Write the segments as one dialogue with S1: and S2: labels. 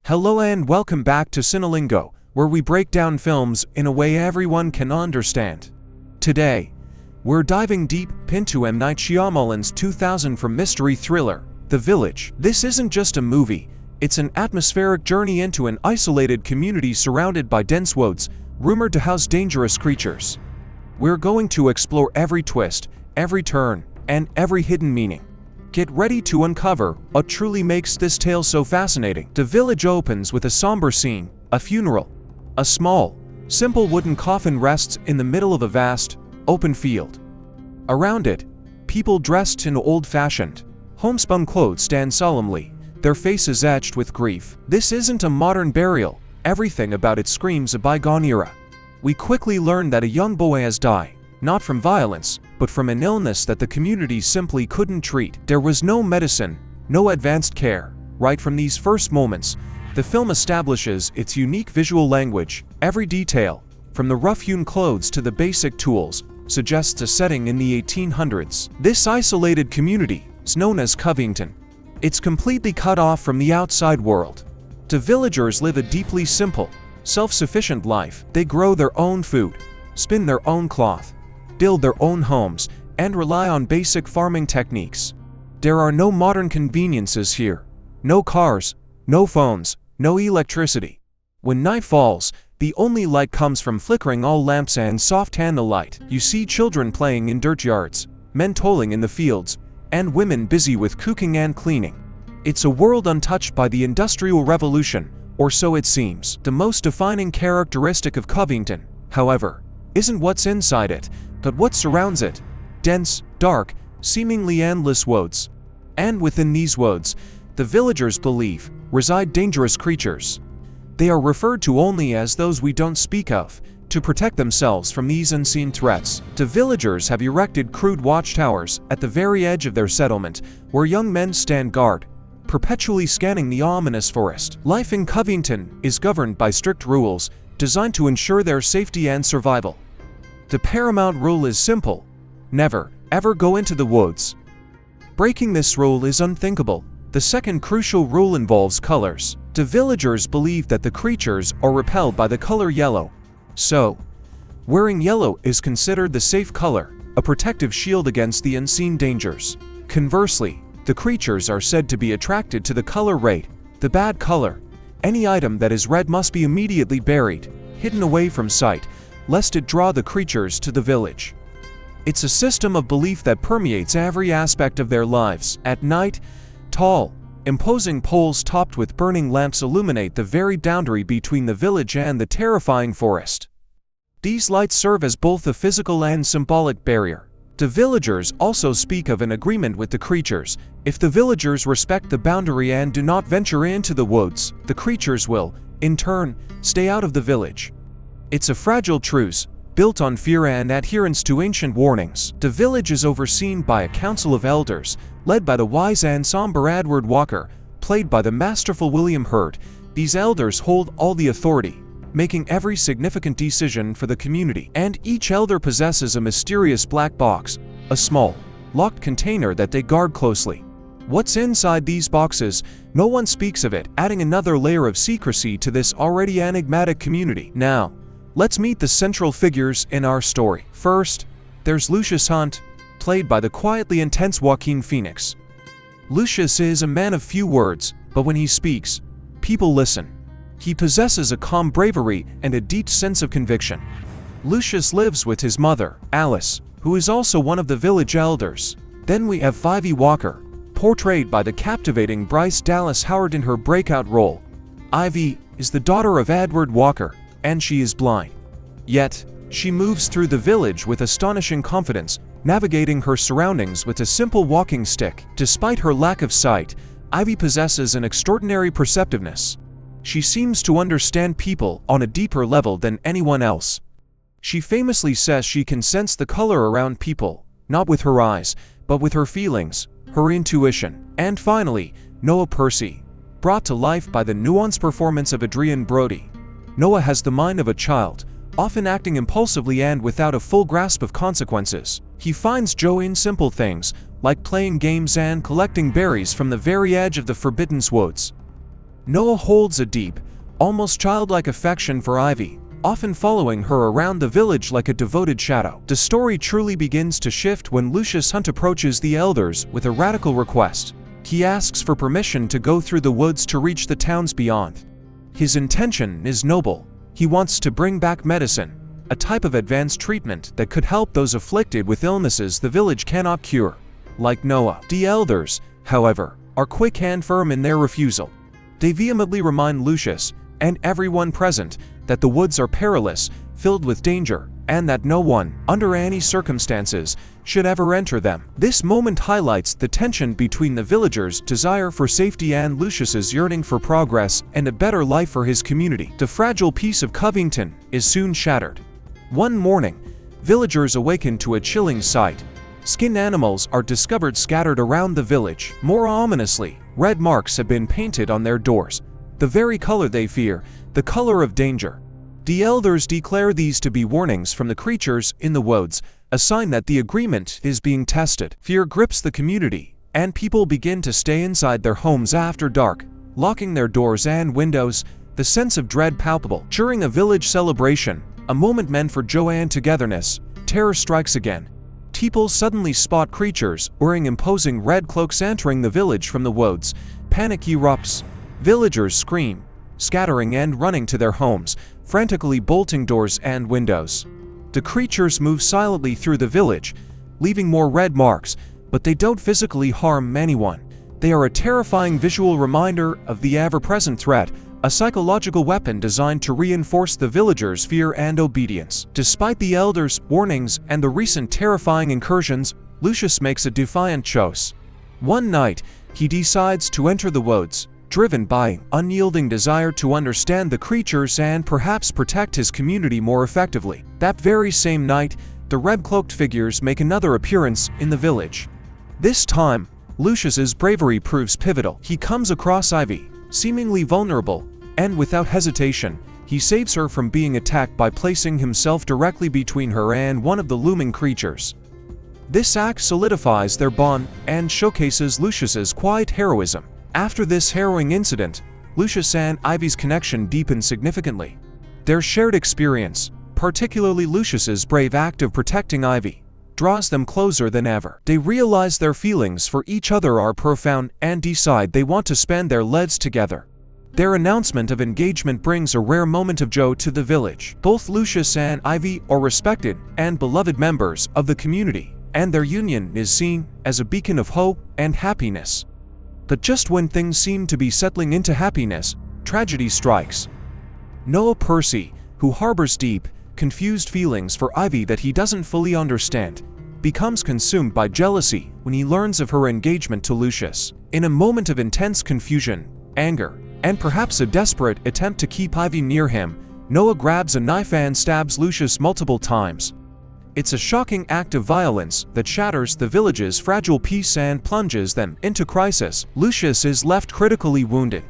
S1: Hello and welcome back to Cinelingo, where we break down films in a way everyone can understand. Today, we're diving deep into M. Night Shyamalan's 2000 mystery thriller, The Village. This isn't just a movie, it's an atmospheric journey into an isolated community surrounded by dense woods, rumored to house dangerous creatures. We're going to explore every twist, every turn, and every hidden meaning. Get ready to uncover what truly makes this tale so fascinating. The Village opens with a somber scene, a funeral. A small, simple wooden coffin rests in the middle of a vast, open field. Around it, people dressed in old-fashioned, homespun clothes stand solemnly, their faces etched with grief. This isn't a modern burial, everything about it screams a bygone era. We quickly learn that a young boy has died, not from violence, but from an illness that the community simply couldn't treat. There was no medicine, no advanced care. Right from these first moments, the film establishes its unique visual language. Every detail, from the rough-hewn clothes to the basic tools, suggests a setting in the 1800s. This isolated community is known as Covington. It's completely cut off from the outside world. The villagers live a deeply simple, self-sufficient life. They grow their own food, spin their own cloth, build their own homes, and rely on basic farming techniques. There are no modern conveniences here. No cars, no phones, no electricity. When night falls, the only light comes from flickering oil lamps and soft candlelight. You see children playing in dirt yards, men toiling in the fields, and women busy with cooking and cleaning. It's a world untouched by the Industrial Revolution, or so it seems. The most defining characteristic of Covington, however, isn't what's inside it, but what surrounds it. Dense, dark, seemingly endless woods. And within these woods, the villagers believe, reside dangerous creatures. They are referred to only as those we don't speak of, to protect themselves from these unseen threats. The villagers have erected crude watchtowers at the very edge of their settlement, where young men stand guard, perpetually scanning the ominous forest. Life in Covington is governed by strict rules, designed to ensure their safety and survival. The paramount rule is simple: never, ever go into the woods. Breaking this rule is unthinkable. The second crucial rule involves colors. The villagers believe that the creatures are repelled by the color yellow. So, wearing yellow is considered the safe color, a protective shield against the unseen dangers. Conversely, the creatures are said to be attracted to the color red, the bad color. Any item that is red must be immediately buried, hidden away from sight, lest it draw the creatures to the village. It's a system of belief that permeates every aspect of their lives. At night, tall, imposing poles topped with burning lamps illuminate the very boundary between the village and the terrifying forest. These lights serve as both a physical and symbolic barrier. The villagers also speak of an agreement with the creatures. If the villagers respect the boundary and do not venture into the woods, the creatures will, in turn, stay out of the village. It's a fragile truce, built on fear and adherence to ancient warnings. The village is overseen by a council of elders, led by the wise and somber Edward Walker, played by the masterful William Hurt. These elders hold all the authority, making every significant decision for the community. And each elder possesses a mysterious black box, a small, locked container that they guard closely. What's inside these boxes? No one speaks of it, adding another layer of secrecy to this already enigmatic community. Now, let's meet the central figures in our story. First, there's Lucius Hunt, played by the quietly intense Joaquin Phoenix. Lucius is a man of few words, but when he speaks, people listen. He possesses a calm bravery and a deep sense of conviction. Lucius lives with his mother, Alice, who is also one of the village elders. Then we have Ivy Walker, portrayed by the captivating Bryce Dallas Howard in her breakout role. Ivy is the daughter of Edward Walker, and she is blind. Yet, she moves through the village with astonishing confidence, navigating her surroundings with a simple walking stick. Despite her lack of sight, Ivy possesses an extraordinary perceptiveness. She seems to understand people on a deeper level than anyone else. She famously says she can sense the color around people, not with her eyes, but with her feelings, her intuition. And finally, Noah Percy, brought to life by the nuanced performance of Adrian Brody. Noah has the mind of a child, often acting impulsively and without a full grasp of consequences. He finds joy in simple things, like playing games and collecting berries from the very edge of the forbidden woods. Noah holds a deep, almost childlike affection for Ivy, often following her around the village like a devoted shadow. The story truly begins to shift when Lucius Hunt approaches the elders with a radical request. He asks for permission to go through the woods to reach the towns beyond. His intention is noble. He wants to bring back medicine, a type of advanced treatment that could help those afflicted with illnesses the village cannot cure. Like Noah, the elders, however, are quick and firm in their refusal. They vehemently remind Lucius, and everyone present, that the woods are perilous, filled with danger, and that no one, under any circumstances, should ever enter them. This moment highlights the tension between the villagers' desire for safety and Lucius's yearning for progress and a better life for his community. The fragile peace of Covington is soon shattered. One morning, villagers awaken to a chilling sight. Skinned animals are discovered scattered around the village. More ominously, red marks have been painted on their doors, the very color they fear, the color of danger. The elders declare these to be warnings from the creatures in the woods, a sign that the agreement is being tested. Fear grips the community, and people begin to stay inside their homes after dark, locking their doors and windows, the sense of dread palpable. During a village celebration, a moment meant for joy and togetherness, terror strikes again. People suddenly spot creatures wearing imposing red cloaks entering the village from the woods. Panic erupts. Villagers scream, scattering and running to their homes, frantically bolting doors and windows. The creatures move silently through the village, leaving more red marks, but they don't physically harm anyone. They are a terrifying visual reminder of the ever-present threat, a psychological weapon designed to reinforce the villagers' fear and obedience. Despite the elders' warnings and the recent terrifying incursions, Lucius makes a defiant choice. One night, he decides to enter the woods, driven by an unyielding desire to understand the creatures and perhaps protect his community more effectively. That very same night, the red-cloaked figures make another appearance in the village. This time, Lucius's bravery proves pivotal. He comes across Ivy, seemingly vulnerable, and without hesitation, he saves her from being attacked by placing himself directly between her and one of the looming creatures. This act solidifies their bond and showcases Lucius's quiet heroism. After this harrowing incident, Lucius and Ivy's connection deepened significantly. Their shared experience, particularly Lucius's brave act of protecting Ivy, draws them closer than ever. They realize their feelings for each other are profound and decide they want to spend their lives together. Their announcement of engagement brings a rare moment of joy to the village. Both Lucius and Ivy are respected and beloved members of the community, and their union is seen as a beacon of hope and happiness. But just when things seem to be settling into happiness, tragedy strikes. Noah Percy, who harbors deep, confused feelings for Ivy that he doesn't fully understand, becomes consumed by jealousy when he learns of her engagement to Lucius. In a moment of intense confusion, anger, and perhaps a desperate attempt to keep Ivy near him, Noah grabs a knife and stabs Lucius multiple times. It's a shocking act of violence that shatters the village's fragile peace and plunges them into crisis. Lucius is left critically wounded.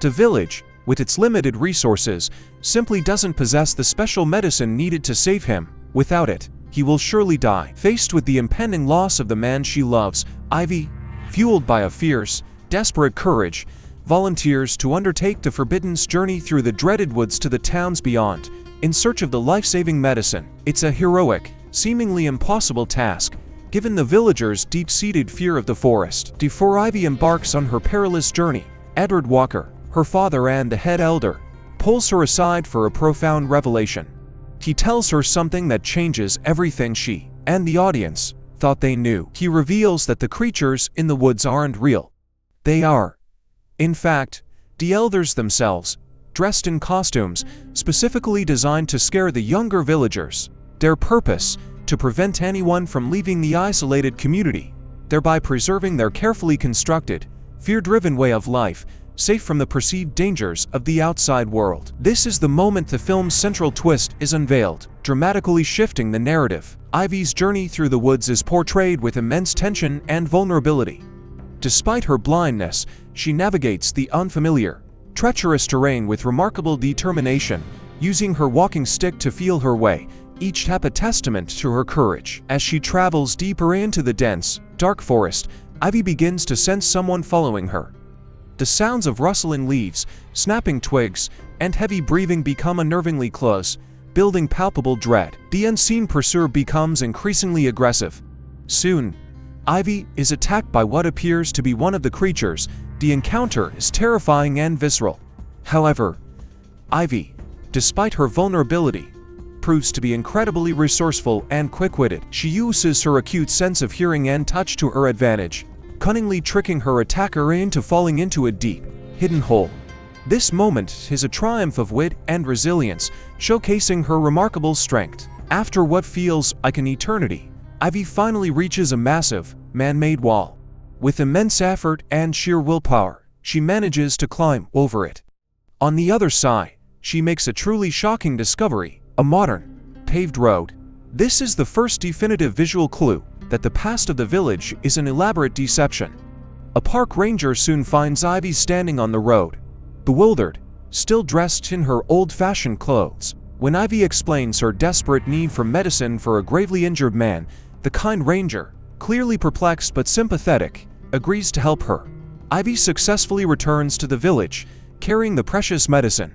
S1: The village, with its limited resources, simply doesn't possess the special medicine needed to save him. Without it, he will surely die. Faced with the impending loss of the man she loves, Ivy, fueled by a fierce, desperate courage, volunteers to undertake the forbidden journey through the dreaded woods to the towns beyond, in search of the life-saving medicine. It's a heroic, seemingly impossible task, given the villagers' deep-seated fear of the forest. Before Ivy embarks on her perilous journey, Edward Walker, her father and the head elder, pulls her aside for a profound revelation. He tells her something that changes everything she and the audience thought they knew. He reveals that the creatures in the woods aren't real. They are, in fact, the elders themselves, dressed in costumes specifically designed to scare the younger villagers. Their purpose, to prevent anyone from leaving the isolated community, thereby preserving their carefully constructed, fear-driven way of life, safe from the perceived dangers of the outside world. This is the moment the film's central twist is unveiled, dramatically shifting the narrative. Ivy's journey through the woods is portrayed with immense tension and vulnerability. Despite her blindness, she navigates the unfamiliar, treacherous terrain with remarkable determination, using her walking stick to feel her way, each step a testament to her courage. As she travels deeper into the dense, dark forest, Ivy begins to sense someone following her. The sounds of rustling leaves, snapping twigs, and heavy breathing become unnervingly close, building palpable dread. The unseen pursuer becomes increasingly aggressive. Soon, Ivy is attacked by what appears to be one of the creatures. The encounter is terrifying and visceral. However, Ivy, despite her vulnerability, proves to be incredibly resourceful and quick-witted. She uses her acute sense of hearing and touch to her advantage, cunningly tricking her attacker into falling into a deep, hidden hole. This moment is a triumph of wit and resilience, showcasing her remarkable strength. After what feels like an eternity, Ivy finally reaches a massive, man-made wall. With immense effort and sheer willpower, she manages to climb over it. On the other side, she makes a truly shocking discovery: a modern, paved road. This is the first definitive visual clue that the past of the village is an elaborate deception. A park ranger soon finds Ivy standing on the road, bewildered, still dressed in her old-fashioned clothes. When Ivy explains her desperate need for medicine for a gravely injured man, the kind ranger, clearly perplexed but sympathetic, agrees to help her. Ivy successfully returns to the village, carrying the precious medicine.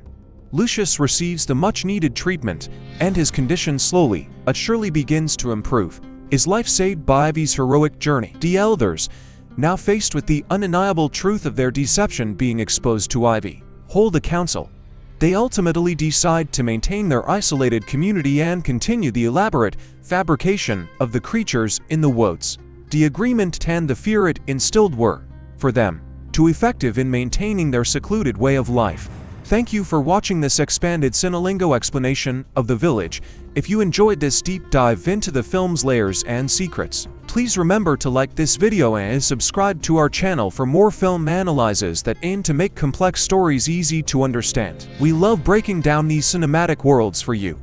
S1: Lucius receives the much-needed treatment, and his condition slowly but surely begins to improve. His life saved by Ivy's heroic journey. The elders, now faced with the undeniable truth of their deception being exposed to Ivy, hold a council. They ultimately decide to maintain their isolated community and continue the elaborate fabrication of the creatures in the woods. The agreement and the fear it instilled were, for them, too effective in maintaining their secluded way of life. Thank you for watching this expanded Cinelingo explanation of The Village. If you enjoyed this deep dive into the film's layers and secrets, please remember to like this video and subscribe to our channel for more film analyses that aim to make complex stories easy to understand. We love breaking down these cinematic worlds for you.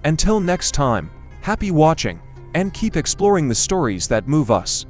S1: Until next time, happy watching, and keep exploring the stories that move us.